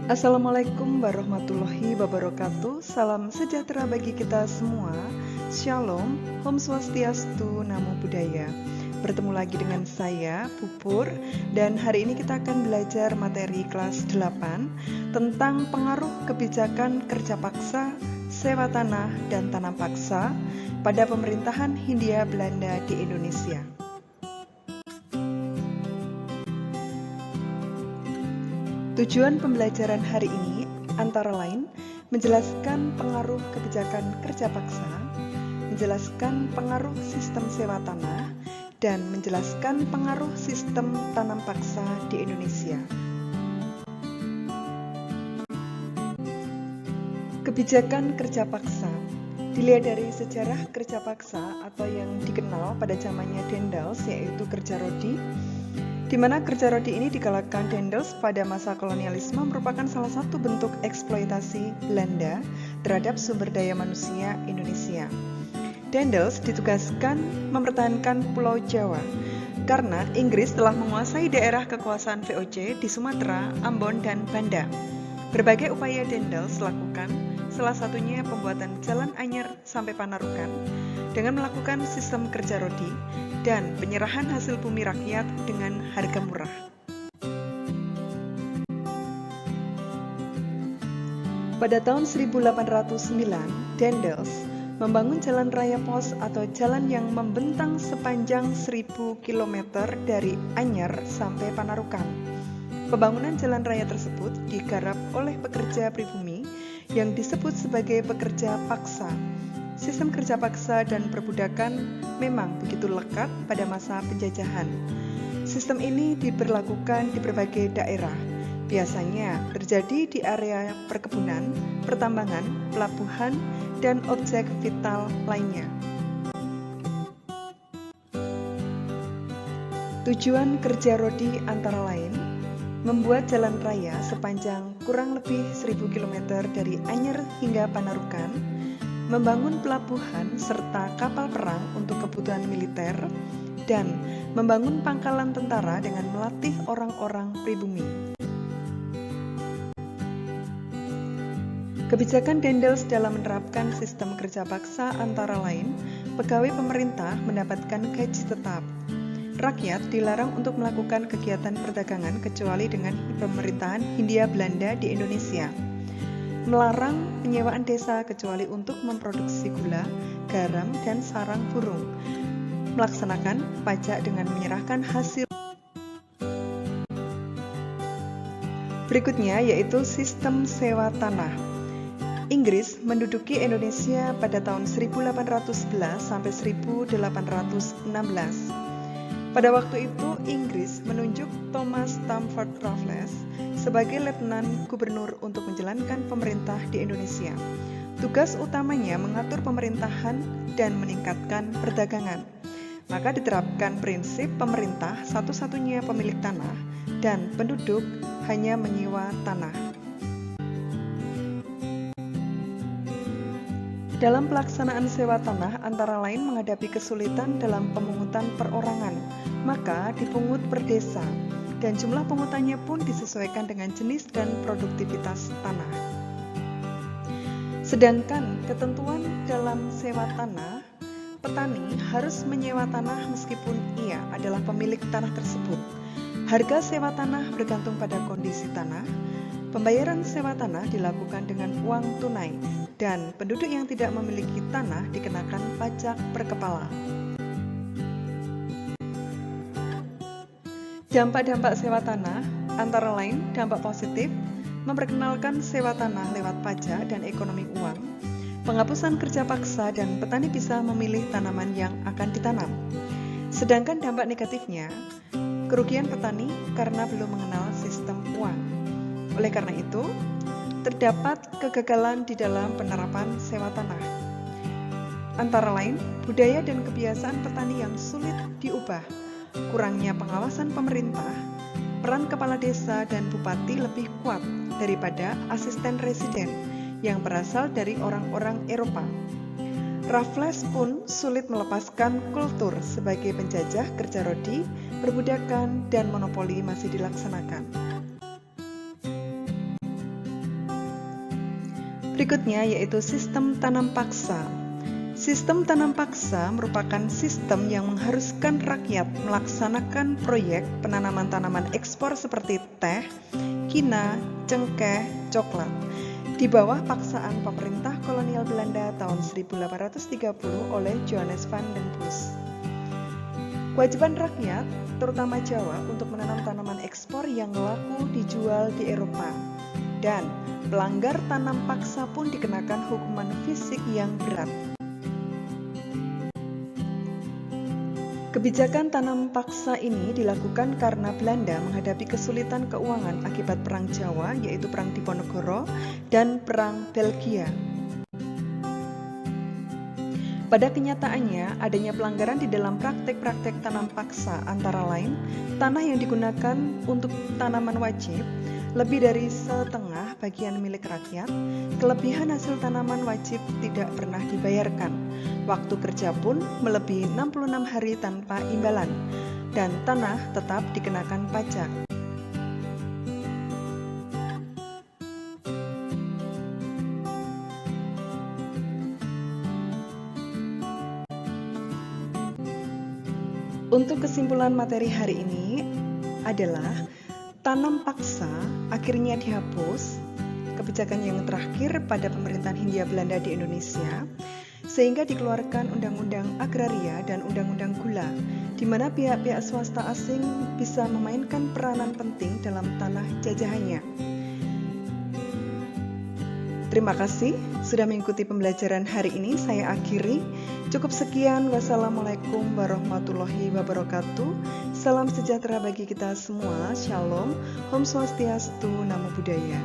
Assalamualaikum warahmatullahi wabarakatuh. Salam sejahtera bagi kita semua. Shalom, Om Swastiastu, Namo Buddhaya. Bertemu lagi dengan saya, Pupur, dan hari ini kita akan belajar materi kelas 8 tentang pengaruh kebijakan kerja paksa, sewa tanah, dan tanam paksa pada pemerintahan Hindia Belanda di Indonesia. Tujuan pembelajaran hari ini antara lain menjelaskan pengaruh kebijakan kerja paksa, menjelaskan pengaruh sistem sewa tanah, dan menjelaskan pengaruh sistem tanam paksa di Indonesia. Kebijakan kerja paksa dilihat dari sejarah kerja paksa atau yang dikenal pada zamannya Daendels, yaitu kerja rodi, di mana kerja rodi ini digalakkan Daendels pada masa kolonialisme merupakan salah satu bentuk eksploitasi Belanda terhadap sumber daya manusia Indonesia. Daendels ditugaskan mempertahankan Pulau Jawa karena Inggris telah menguasai daerah kekuasaan VOC di Sumatera, Ambon, dan Banda. Berbagai upaya Daendels lakukan, salah satunya pembuatan jalan anyar sampai Panarukan dengan melakukan sistem kerja rodi dan penyerahan hasil bumi rakyat dengan harga murah. Pada tahun 1809, Daendels membangun jalan raya pos atau jalan yang membentang sepanjang 1000 km dari Anyar sampai Panarukan. Pembangunan jalan raya tersebut digarap oleh pekerja pribumi yang disebut sebagai pekerja paksa. Sistem kerja paksa dan perbudakan memang begitu lekat pada masa penjajahan. Sistem ini diberlakukan di berbagai daerah, biasanya terjadi di area perkebunan, pertambangan, pelabuhan, dan objek vital lainnya. Tujuan kerja rodi antara lain membuat jalan raya sepanjang kurang lebih 1000 km dari Anyer hingga Panarukan, membangun pelabuhan serta kapal perang untuk kebutuhan militer, dan membangun pangkalan tentara dengan melatih orang-orang pribumi. Kebijakan Daendels dalam menerapkan sistem kerja paksa antara lain, pegawai pemerintah mendapatkan gaji tetap. Rakyat dilarang untuk melakukan kegiatan perdagangan kecuali dengan pemerintahan Hindia Belanda di Indonesia. Melarang penyewaan desa kecuali untuk memproduksi gula, garam, dan sarang burung. Melaksanakan pajak dengan menyerahkan hasil. Berikutnya yaitu sistem sewa tanah. Inggris menduduki Indonesia pada tahun 1811 sampai 1816. Pada waktu itu, Inggris menunjuk Thomas Stamford Raffles sebagai Letnan Gubernur untuk menjalankan pemerintah di Indonesia. Tugas utamanya mengatur pemerintahan dan meningkatkan perdagangan. Maka diterapkan prinsip pemerintah satu-satunya pemilik tanah dan penduduk hanya menyewa tanah. Dalam pelaksanaan sewa tanah antara lain menghadapi kesulitan dalam pemungutan perorangan, maka dipungut per desa, dan jumlah pungutannya pun disesuaikan dengan jenis dan produktivitas tanah. Sedangkan ketentuan dalam sewa tanah, petani harus menyewa tanah meskipun ia adalah pemilik tanah tersebut. Harga sewa tanah bergantung pada kondisi tanah. Pembayaran sewa tanah dilakukan dengan uang tunai, dan penduduk yang tidak memiliki tanah dikenakan pajak per kepala. Dampak-dampak sewa tanah antara lain dampak positif, memperkenalkan sewa tanah lewat pajak dan ekonomi uang, penghapusan kerja paksa dan petani bisa memilih tanaman yang akan ditanam. Sedangkan dampak negatifnya, kerugian petani karena belum mengenal sistem uang. Oleh karena itu, terdapat kegagalan di dalam penerapan sewa tanah. Antara lain, budaya dan kebiasaan petani yang sulit diubah, kurangnya pengawasan pemerintah, peran kepala desa dan bupati lebih kuat daripada asisten residen yang berasal dari orang-orang Eropa. Raffles pun sulit melepaskan kultur sebagai penjajah kerja rodi, perbudakan, dan monopoli masih dilaksanakan. Berikutnya yaitu sistem tanam paksa. Sistem tanam paksa merupakan sistem yang mengharuskan rakyat melaksanakan proyek penanaman tanaman ekspor seperti teh, kina, cengkeh, coklat di bawah paksaan pemerintah kolonial Belanda tahun 1830 oleh Johannes van den Bos. Kewajiban rakyat, terutama Jawa, untuk menanam tanaman ekspor yang laku dijual di Eropa. Dan pelanggar tanam paksa pun dikenakan hukuman fisik yang berat. Kebijakan tanam paksa ini dilakukan karena Belanda menghadapi kesulitan keuangan akibat Perang Jawa, yaitu Perang Diponegoro dan Perang Belgia. Pada kenyataannya, adanya pelanggaran di dalam praktek-praktek tanam paksa antara lain, tanah yang digunakan untuk tanaman wajib lebih dari setengah bagian milik rakyat, kelebihan hasil tanaman wajib tidak pernah dibayarkan, waktu kerja pun melebihi 66 hari tanpa imbalan, dan tanah tetap dikenakan pajak. Untuk kesimpulan materi hari ini adalah tanam paksa akhirnya dihapus, kebijakan yang terakhir pada pemerintahan Hindia Belanda di Indonesia, sehingga dikeluarkan Undang-Undang Agraria dan Undang-Undang Gula, di mana pihak-pihak swasta asing bisa memainkan peranan penting dalam tanah jajahannya. Terima kasih sudah mengikuti pembelajaran hari ini. Saya akhiri. Cukup sekian. Wassalamualaikum warahmatullahi wabarakatuh. Salam sejahtera bagi kita semua. Shalom. Om Swastiastu. Namo Buddhaya.